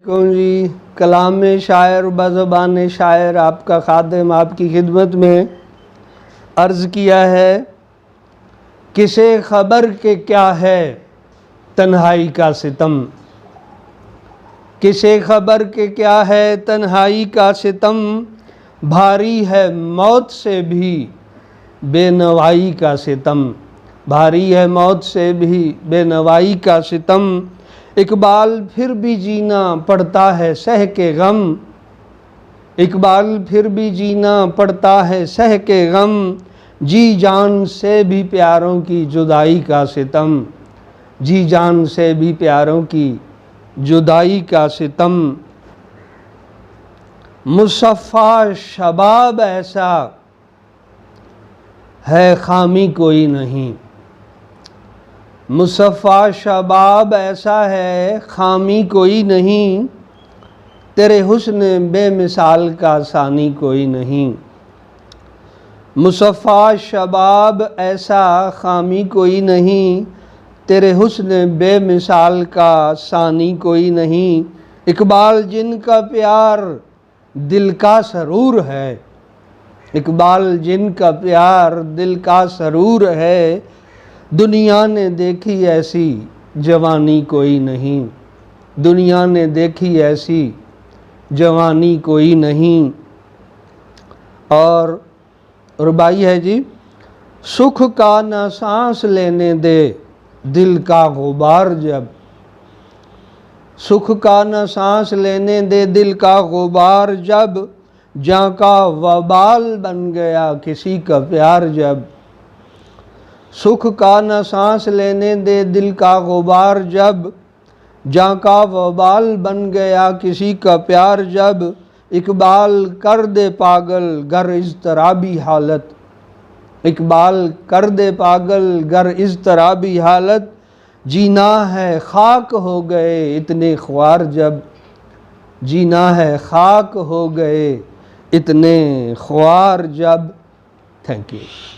کون جی کلام شاعر بزبان شاعر آپ کا خادم آپ کی خدمت میں عرض کیا ہے، کسے خبر کہ کیا ہے تنہائی کا ستم، کسے خبر کہ کیا ہے تنہائی کا ستم، بھاری ہے موت سے بھی بے نوائی کا ستم، بھاری ہے موت سے بھی بے نوائی کا ستم، اقبال پھر بھی جینا پڑتا ہے سہ کے غم، اقبال پھر بھی جینا پڑتا ہے سہ کے غم، جی جان سے بھی پیاروں کی جدائی کا ستم، جی جان سے بھی پیاروں کی جدائی کا ستم، مصفا شباب ایسا ہے خامی کوئی نہیں، مصفا شباب ایسا ہے خامی کوئی نہیں، تیرے حسن بے مثال کا ثانی کوئی نہیں، مصفا شباب ایسا خامی کوئی نہیں، تیرے حسن بے مثال کا ثانی کوئی نہیں، اقبال جن کا پیار دل کا سرور ہے، اقبال جن کا پیار دل کا سرور ہے، دنیا نے دیکھی ایسی جوانی کوئی نہیں، دنیا نے دیکھی ایسی جوانی کوئی نہیں۔ اور ربائی ہے جی، سکھ کا نہ سانس لینے دے دل کا غبار جب، سکھ کا نہ سانس لینے دے دل کا غبار جب، جاں کا وبال بن گیا کسی کا پیار جب، سکھ کا نہ سانس لینے دے دل کا غبار جب، جاں کا وبال بن گیا کسی کا پیار جب، اقبال کر دے پاگل گر اضطرابی حالت، اقبال کر دے پاگل گر اضطرابی حالت، جینا ہے خاک ہو گئے اتنے خوار جب، جینا ہے خاک ہو گئے اتنے خوار جب۔ Thank you.